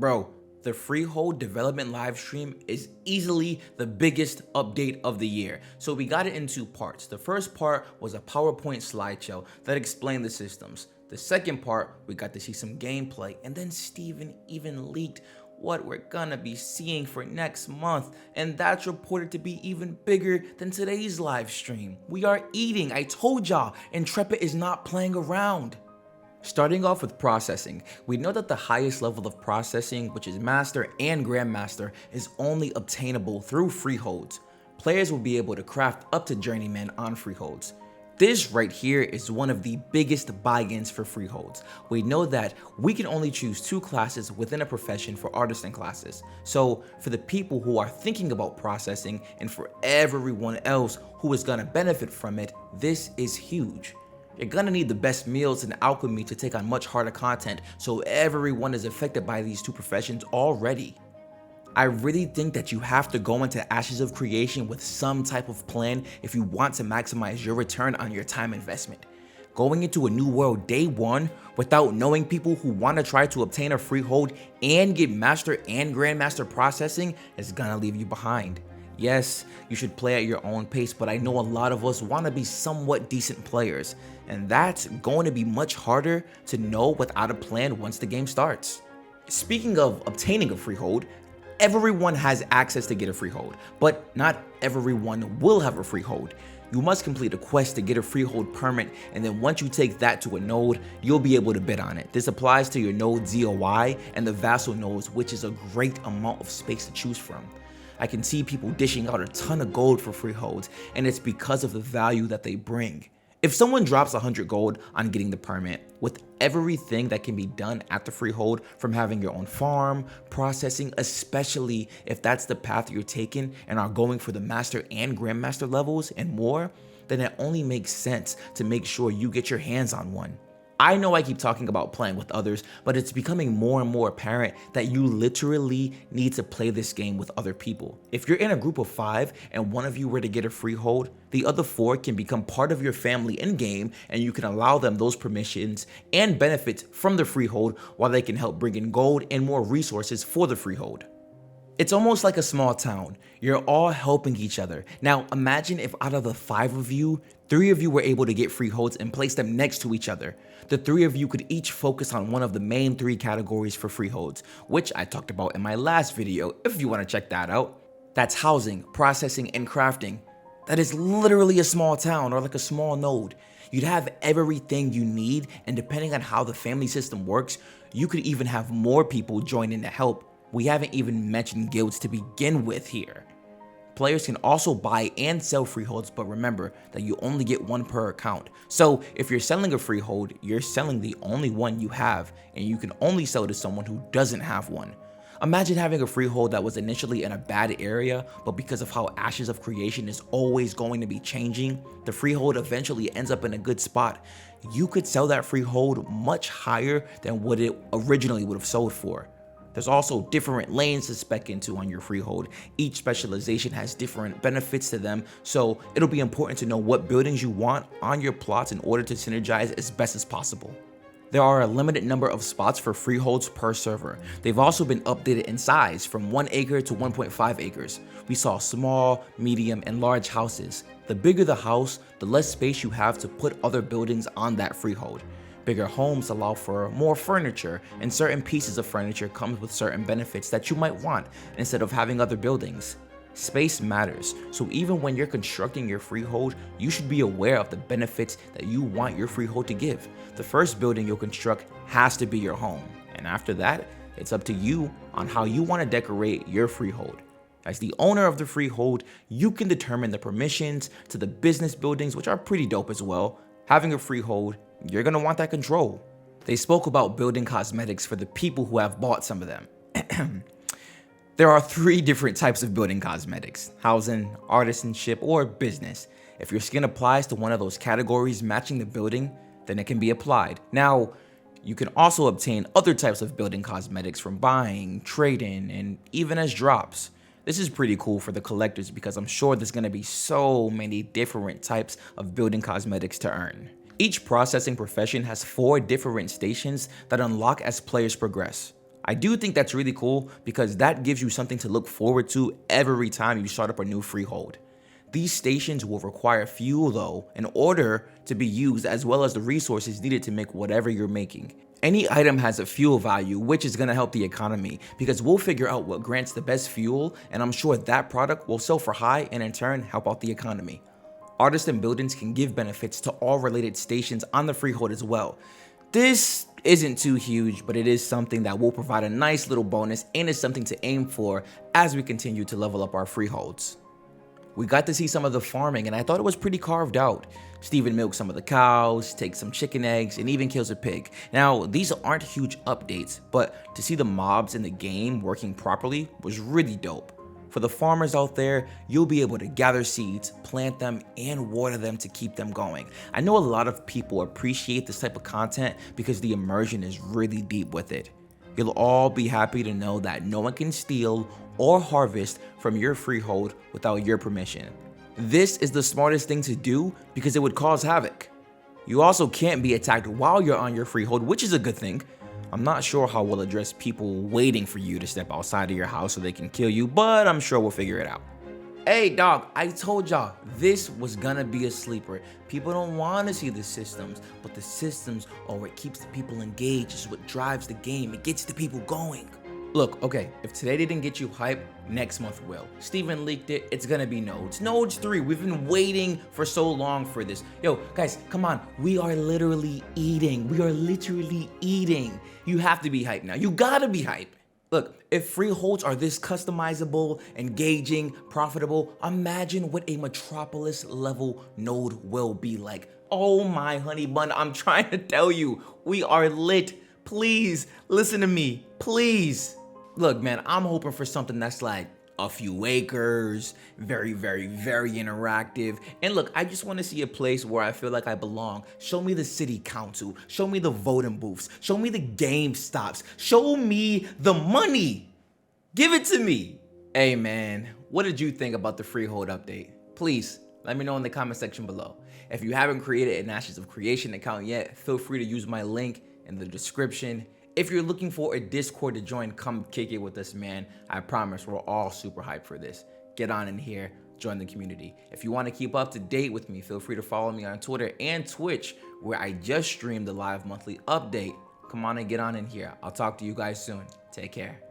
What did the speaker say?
Bro, the Freehold development live stream is easily the biggest update of the year. So we got it in two parts. The first part was a PowerPoint slideshow that explained the systems. The second part, we got to see some gameplay, and then Steven even leaked what we're gonna be seeing for next month, and that's reported to be even bigger than today's live stream. We are eating, I told y'all, Intrepid is not playing around. Starting off with processing, we know that the highest level of processing, which is Master and Grandmaster, is only obtainable through freeholds. Players will be able to craft up to Journeyman on freeholds. This right here is one of the biggest buy-ins for freeholds. We know that we can only choose two classes within a profession for artisan classes. So for the people who are thinking about processing and for everyone else who is gonna benefit from it, this is huge. You're gonna need the best meals and alchemy to take on much harder content, so everyone is affected by these two professions already. I really think that you have to go into Ashes of Creation with some type of plan if you want to maximize your return on your time investment. Going into a new world day one without knowing people who want to try to obtain a freehold and get Master and Grandmaster processing is gonna leave you behind. Yes, you should play at your own pace, but I know a lot of us want to be somewhat decent players, and that's going to be much harder to know without a plan once the game starts. Speaking of obtaining a freehold, everyone has access to get a freehold, but not everyone will have a freehold. You must complete a quest to get a freehold permit, and then once you take that to a node, you'll be able to bid on it. This applies to your node ZOI and the vassal nodes, which is a great amount of space to choose from. I can see people dishing out a ton of gold for freeholds, and it's because of the value that they bring. If someone drops 100 gold on getting the permit, with everything that can be done at the freehold, from having your own farm, processing, especially if that's the path you're taking and are going for the Master and Grandmaster levels and more, then it only makes sense to make sure you get your hands on one. I know I keep talking about playing with others, but it's becoming more and more apparent that you literally need to play this game with other people. If you're in a group of 5 and one of you were to get a freehold, the other 4 can become part of your family in game, and you can allow them those permissions and benefits from the freehold while they can help bring in gold and more resources for the freehold. It's almost like a small town. You're all helping each other. Now imagine if out of the 5 of you, 3 of you were able to get freeholds and place them next to each other. The 3 of you could each focus on one of the main 3 categories for freeholds, which I talked about in my last video if you want to check that out. That's housing, processing, and crafting. That is literally a small town, or like a small node. You'd have everything you need, and depending on how the family system works, you could even have more people join in to help. We haven't even mentioned guilds to begin with here. Players can also buy and sell freeholds, but remember that you only get one per account. So if you're selling a freehold, you're selling the only one you have, and you can only sell to someone who doesn't have one. Imagine having a freehold that was initially in a bad area, but because of how Ashes of Creation is always going to be changing, the freehold eventually ends up in a good spot. You could sell that freehold much higher than what it originally would have sold for. There's also different lanes to spec into on your freehold. Each specialization has different benefits to them, so it'll be important to know what buildings you want on your plots in order to synergize as best as possible. There are a limited number of spots for freeholds per server. They've also been updated in size from 1 acre to 1.5 acres. We saw small, medium, and large houses. The bigger the house, the less space you have to put other buildings on that freehold. Bigger homes allow for more furniture, and certain pieces of furniture comes with certain benefits that you might want instead of having other buildings. Space matters, so even when you're constructing your freehold, you should be aware of the benefits that you want your freehold to give. The first building you'll construct has to be your home, and after that, it's up to you on how you want to decorate your freehold. As the owner of the freehold, you can determine the permissions to the business buildings, which are pretty dope as well. Having a freehold, you're gonna want that control. They spoke about building cosmetics for the people who have bought some of them. There are 3 different types of building cosmetics: housing, artisanship, or business. If your skin applies to one of those categories matching the building, then it can be applied. Now, you can also obtain other types of building cosmetics from buying, trading, and even as drops. This is pretty cool for the collectors because I'm sure there's gonna be so many different types of building cosmetics to earn. Each processing profession has 4 different stations that unlock as players progress. I do think that's really cool because that gives you something to look forward to every time you start up a new freehold. These stations will require fuel though in order to be used, as well as the resources needed to make whatever you're making. Any item has a fuel value, which is gonna help the economy because we'll figure out what grants the best fuel, and I'm sure that product will sell for high and in turn help out the economy. Artists and buildings can give benefits to all related stations on the freehold as well. This isn't too huge, but it is something that will provide a nice little bonus and is something to aim for as we continue to level up our freeholds. We got to see some of the farming and I thought it was pretty carved out. Steven milks some of the cows, takes some chicken eggs, and even kills a pig. Now, these aren't huge updates, but to see the mobs in the game working properly was really dope. For the farmers out there, you'll be able to gather seeds, plant them, and water them to keep them going. I know a lot of people appreciate this type of content because the immersion is really deep with it. You'll all be happy to know that no one can steal or harvest from your freehold without your permission. This is the smartest thing to do because it would cause havoc. You also can't be attacked while you're on your freehold, which is a good thing. I'm not sure how we'll address people waiting for you to step outside of your house so they can kill you, but I'm sure we'll figure it out. Hey dog, I told y'all this was gonna be a sleeper. People don't want to see the systems, but the systems are what keeps the people engaged. It's what drives the game. It gets the people going. Look, okay, if today didn't get you hype, next month will. Steven leaked it, it's gonna be Nodes. Nodes 3, we've been waiting for so long for this. Yo, guys, come on, we are literally eating. We are literally eating. You have to be hyped now. You gotta be hyped. Look, if freeholds are this customizable, engaging, profitable, imagine what a Metropolis level node will be like. Oh my honey bun, I'm trying to tell you, we are lit. Please, listen to me, please. Look, man, I'm hoping for something that's like a few acres, very interactive. And look, I just want to see a place where I feel like I belong. Show me the city council, show me the voting booths, show me the game stops, show me the money. Give it to me. Hey man, what did you think about the freehold update? Please, let me know in the comment section below. If you haven't created an Ashes of Creation account yet, feel free to use my link in the description. If you're looking for a Discord to join, come kick it with us, man. I promise we're all super hyped for this. Get on in here, join the community. If you want to keep up to date with me, feel free to follow me on Twitter and Twitch, where I just streamed the live monthly update. Come on and get on in here. I'll talk to you guys soon. Take care.